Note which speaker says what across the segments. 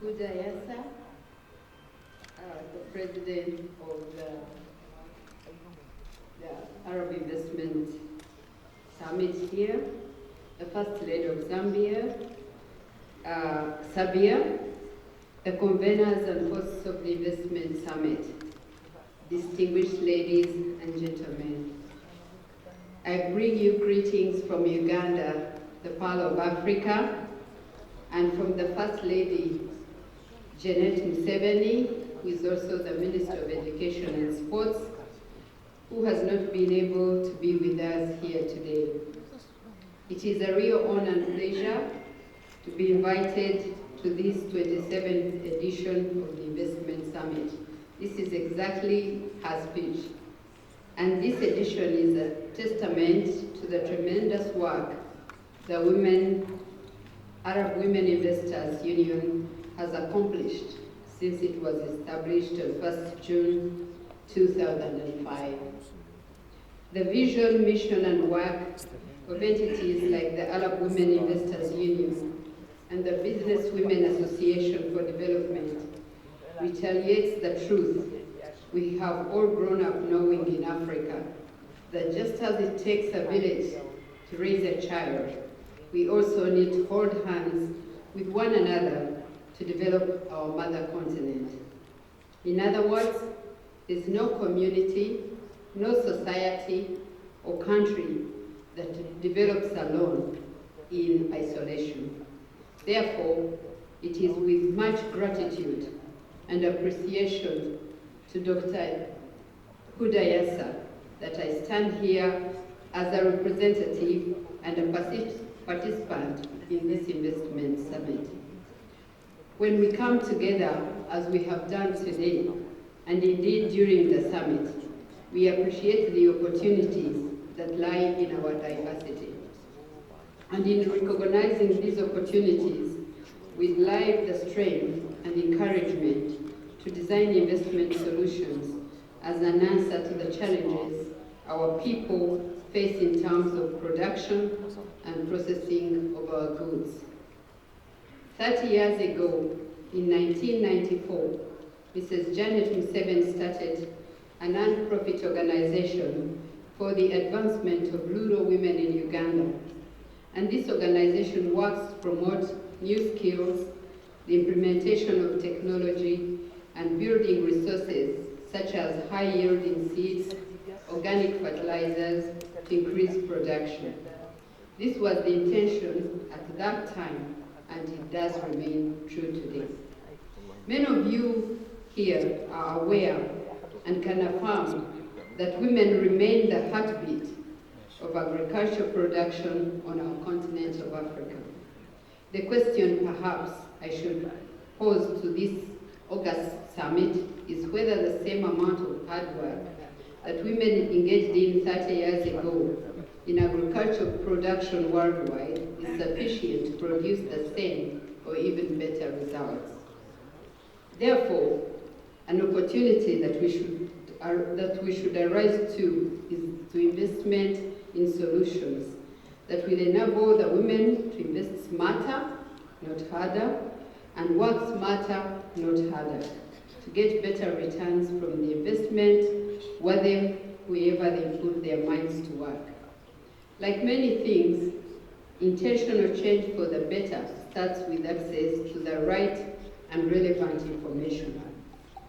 Speaker 1: Hudayasa, the president of the Arab Investment Summit here, the First Lady of Zambia, Sabia, the conveners and hosts of the Investment Summit, distinguished ladies and gentlemen. I bring you greetings from Uganda, the Pearl of Africa, and from the First Lady, Janet Museveni, who is also the Minister of Education and Sports, who has not been able to be with us here today. It is a real honor and pleasure to be invited to this 27th edition of the Investment Summit. This is exactly her speech. And this edition is a testament to the tremendous work the Arab Women Investors Union has accomplished since it was established on 1st June 2005. The vision, mission, and work of entities like the Arab Women Investors Union and the Business Women Association for Development retaliates the truth we have all grown up knowing in Africa, that just as it takes a village to raise a child, we also need to hold hands with one another to develop our mother continent. In other words, there's no community, no society or country that develops alone in isolation. Therefore, it is with much gratitude and appreciation to Dr. Hudayasa that I stand here as a representative and a participant in this investment summit. When we come together, as we have done today, and indeed during the summit, we appreciate the opportunities that lie in our diversity. And in recognizing these opportunities, we live the strength and encouragement to design investment solutions as an answer to the challenges our people face in terms of production and processing of our goods. 30 years ago, in 1994, Mrs. Janet Museveni started a non-profit organization for the advancement of rural women in Uganda. And this organization works to promote new skills, the implementation of technology, and building resources such as high-yielding seeds, organic fertilizers to increase production. This was the intention at that time, and it does remain true today. Many of you here are aware and can affirm that women remain the heartbeat of agricultural production on our continent of Africa. The question perhaps I should pose to this August summit is whether the same amount of hard work that women engaged in 30 years ago in agricultural production worldwide is sufficient to produce the same or even better results. Therefore, an opportunity that we should arise to is to investment in solutions that will enable the women to invest smarter, not harder, and work smarter, not harder, to get better returns from the investment, wherever they put their minds to work. Like many things, intentional change for the better starts with access to the right and relevant information.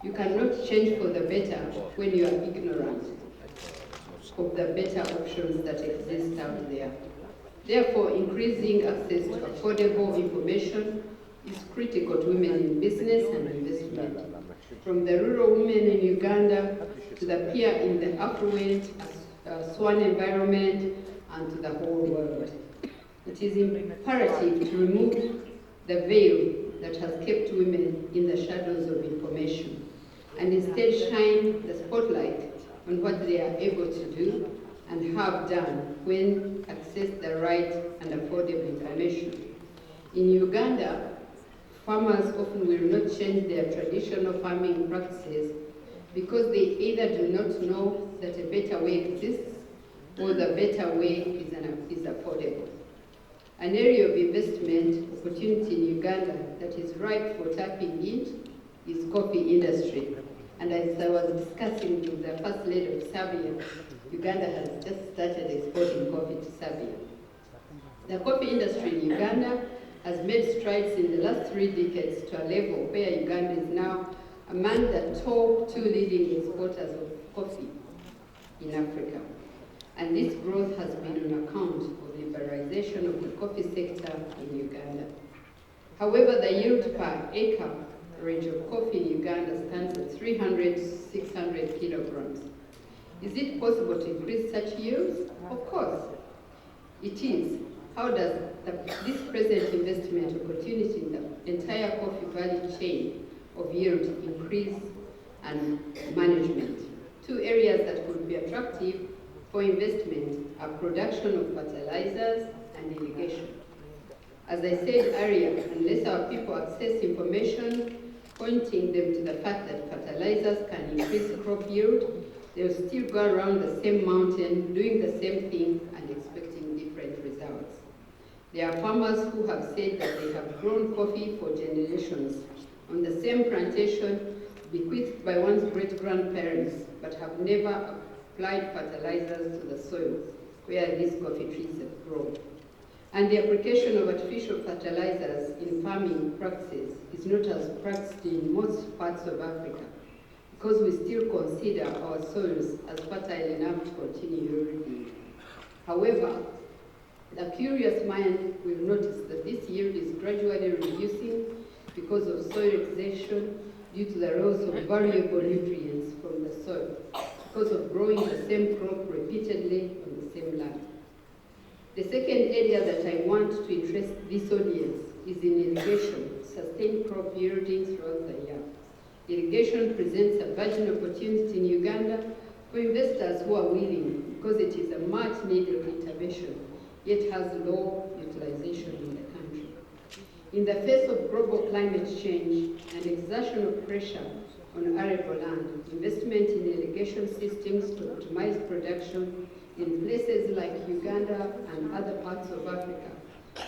Speaker 1: You cannot change for the better when you are ignorant of the better options that exist out there. Therefore, increasing access to affordable information is critical to women in business and investment. From the rural women in Uganda to the peer in the affluent Swan environment and to the whole world. It is imperative to remove the veil that has kept women in the shadows of information and instead shine the spotlight on what they are able to do and have done when access the right and affordable information. In Uganda, farmers often will not change their traditional farming practices because they either do not know that a better way exists or the better way is affordable. An area of investment opportunity in Uganda that is ripe for tapping into is coffee industry. And as I was discussing with the First Lady of Serbia, Uganda has just started exporting coffee to Serbia. The coffee industry in Uganda has made strides in the last 3 decades to a level where Uganda is now among the top 2 leading exporters of coffee in Africa. And this growth has been on account of liberalization of the coffee sector in Uganda. However, the yield per acre range of coffee in Uganda stands at 300 to 600 kilograms. Is it possible to increase such yields? Of course, it is. How does this present investment opportunity in the entire coffee value chain of yield increase and management? 2 areas that could be attractive for investment are production of fertilizers and irrigation. As I said earlier, unless our people access information pointing them to the fact that fertilizers can increase crop yield, they'll still go around the same mountain, doing the same thing and expecting different results. There are farmers who have said that they have grown coffee for generations on the same plantation bequeathed by one's great-grandparents, but have never applied fertilizers to the soil where these coffee trees have grown. And the application of artificial fertilizers in farming practices is not as practiced in most parts of Africa, because we still consider our soils as fertile enough to continue yielding. However, the curious mind will notice that this yield is gradually reducing because of soil exhaustion due to the loss of valuable nutrients from the soil, because of growing the same crop repeatedly on the same land. The second area that I want to interest this audience is in irrigation, sustained crop yielding throughout the year. Irrigation presents a virgin opportunity in Uganda for investors who are willing, because it is a much needed intervention, yet has low utilization in the country. In the face of global climate change and exertion of pressure on arable land, investment in irrigation systems to optimize production in places like Uganda and other parts of Africa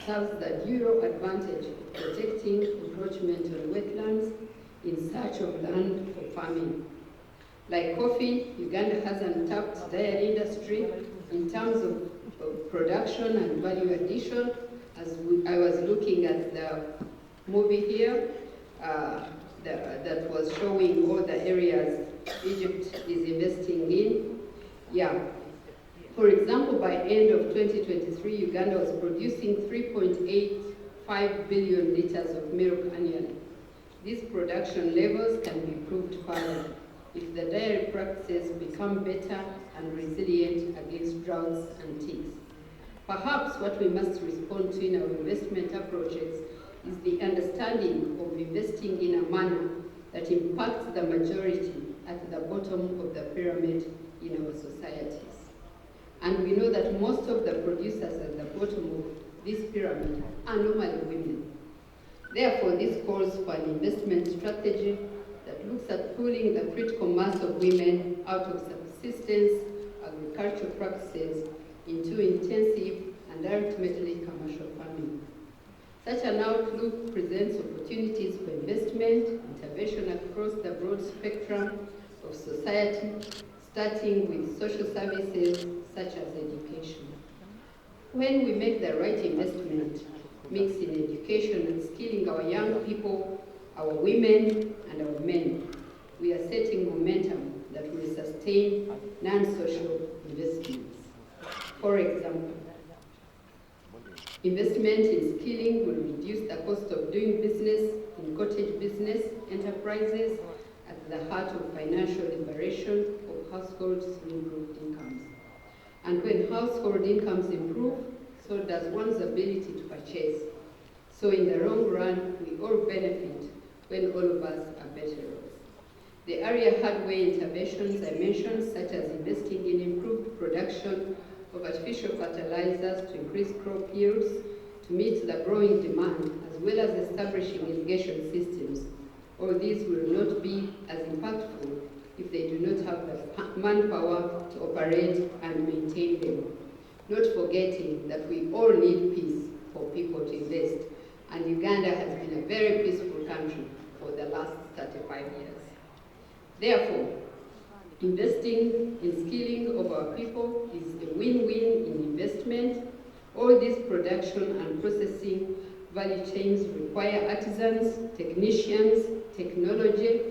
Speaker 1: serves the dual advantage of protecting encroachment on wetlands in search of land for farming. Like coffee, Uganda has untapped dairy industry in terms of production and value addition. As I was looking at the movie here, that was showing all the areas Egypt is investing in. Yeah. For example, by end of 2023, Uganda was producing 3.85 billion liters of milk annually. These production levels can be improved further if the dairy practices become better and resilient against droughts and ticks. Perhaps what we must respond to in our investment approaches is the understanding of investing in a manner that impacts the majority at the bottom of the pyramid in our societies. And we know that most of the producers at the bottom of this pyramid are normally women. Therefore, this calls for an investment strategy that looks at pulling the critical mass of women out of subsistence agricultural practices into intensive and ultimately commercial farming. Such an outlook presents opportunities for investment, intervention across the broad spectrum of society, starting with social services such as education. When we make the right investment mix in education and skilling our young people, our women and our men, we are setting momentum that will sustain non-social investments. For example, investment in skilling will reduce the cost of doing business in cottage business enterprises at the heart of financial liberation of households through improved incomes. And when household incomes improve, so does one's ability to purchase. So in the long run, we all benefit when all of us are better off. The area hardware interventions I mentioned, such as investing in improved production of artificial fertilizers to increase crop yields to meet the growing demand, as well as establishing irrigation systems, all these will not be as impactful if they do not have the manpower to operate and maintain them. Not forgetting that we all need peace for people to invest. And Uganda has been a very peaceful country for the last 35 years. Therefore, investing in skilling of our people is a win-win in investment. All these production and processing value chains require artisans, technicians, technology,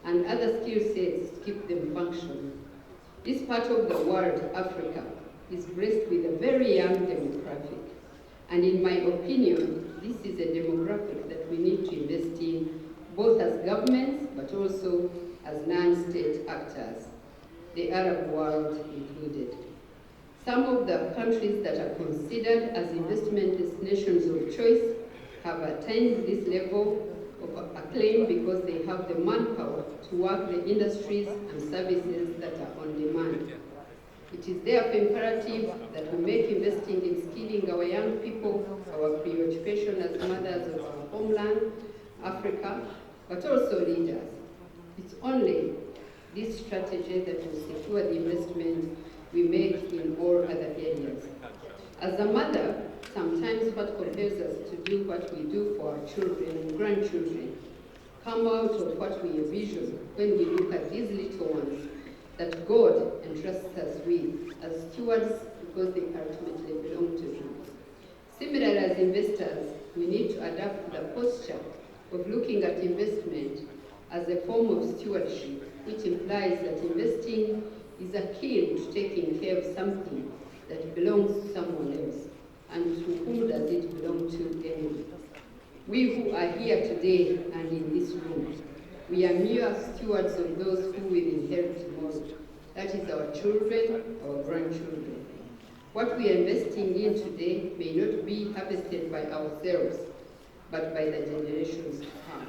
Speaker 1: and other skill sets to keep them functioning. This part of the world, Africa, is blessed with a very young demographic. And in my opinion, this is a demographic that we need to invest in, both as governments, but also as non-state actors, the Arab world included. Some of the countries that are considered as investment destinations of choice have attained this level of acclaim because they have the manpower to work the industries and services that are on demand. It is therefore imperative that we make investing in skilling our young people our preoccupation as mothers of our homeland, Africa, but also leaders. It's only this strategy that will secure the investment we make in all other areas. As a mother, sometimes what compels us to do what we do for our children and grandchildren come out of what we envision when we look at these little ones that God entrusts us with as stewards because they ultimately belong to Him. Similarly, as investors, we need to adapt the posture of looking at investment as a form of stewardship, which implies that investing is akin to taking care of something that belongs to someone else. And to whom does it belong to anyway? We who are here today and in this room, we are mere stewards of those who will inherit tomorrow. That is our children, our grandchildren. What we are investing in today may not be harvested by ourselves, but by the generations to come.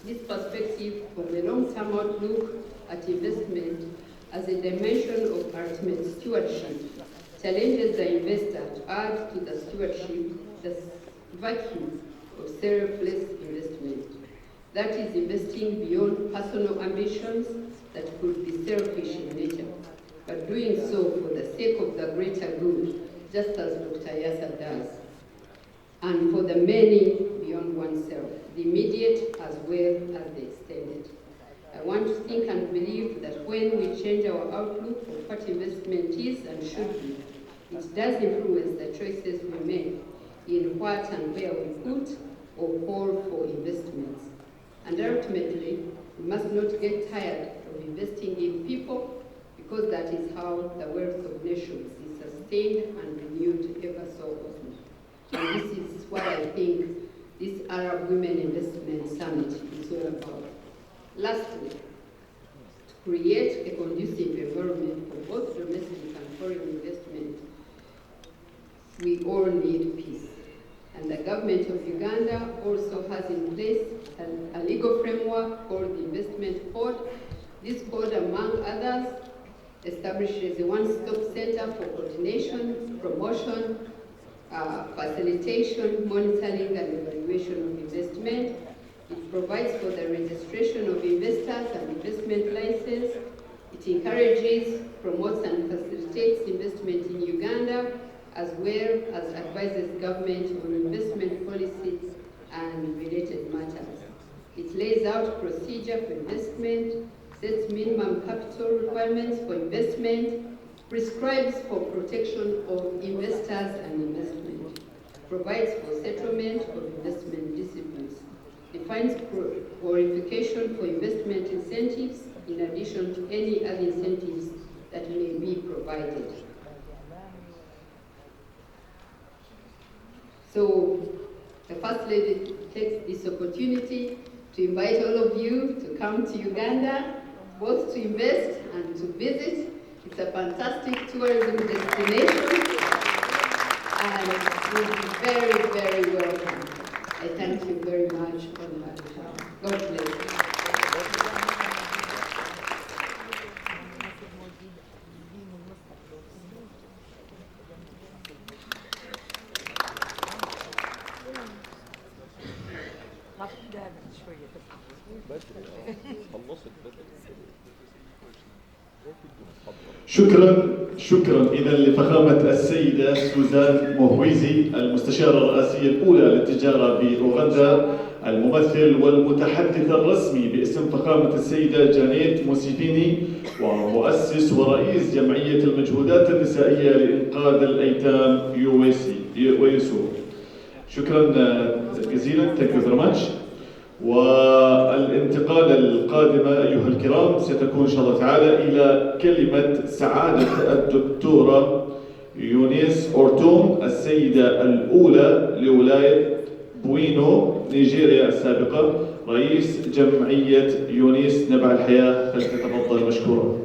Speaker 1: This perspective of the long-term outlook at investment as a dimension of ultimate stewardship challenges the investor to add to the stewardship the vacuum of selfless investment. That is investing beyond personal ambitions that could be selfish in nature, but doing so for the sake of the greater good, just as Dr. Yasa does, and for the many beyond oneself, the immediate as well as the extended. I want to think and believe that when we change our outlook of what investment is and should be, it does influence the choices we make in what and where we put or call for investments. And ultimately, we must not get tired of investing in people, because that is how the wealth of nations is sustained and renewed ever so often. And this is what I think this Arab Women Investment Summit is all about. Lastly, to create a conducive environment for both domestic and foreign investment, we all need peace. And the government of Uganda also has in place a legal framework called the Investment Code. This code, among others, establishes a one-stop center for coordination, promotion, facilitation, monitoring, and evaluation of investment. It provides for the registration of investors and investment license. It encourages, promotes, and facilitates investment in Uganda, as well as advises government on investment policies and related matters. It lays out procedure for investment, sets minimum capital requirements for investment, prescribes for protection of investors and investment, provides for settlement of investment disputes, defines qualification for investment incentives in addition to any other incentives that may be provided. So the First Lady takes this opportunity to invite all of you to come to Uganda, both to invest and to visit. It's a fantastic tourism destination, and you'll be very, very welcome. I thank you very much on my behalf. God bless you.
Speaker 2: شكرا شكرا إذا لفخامة السيدة سوزان مهويزي المستشارة الرئاسية الأولى للتجارة بأوغندا، الممثل والمتحدث الرسمي باسم فخامة السيدة جانيت موسيفيني، ومؤسس ورئيس جمعية المجهودات النسائية لإنقاذ الأيتام يويسو. شكرا جزيلا. Thank you very much. والانتقال القادمة أيها الكرام ستكون إن شاء الله تعالى إلى كلمة سعادة الدكتورة يونيس أورتوم، السيدة الأولى لولاية بوينو نيجيريا السابقة، رئيس جمعية يونيس نبع الحياة، فلتتفضل مشكورا.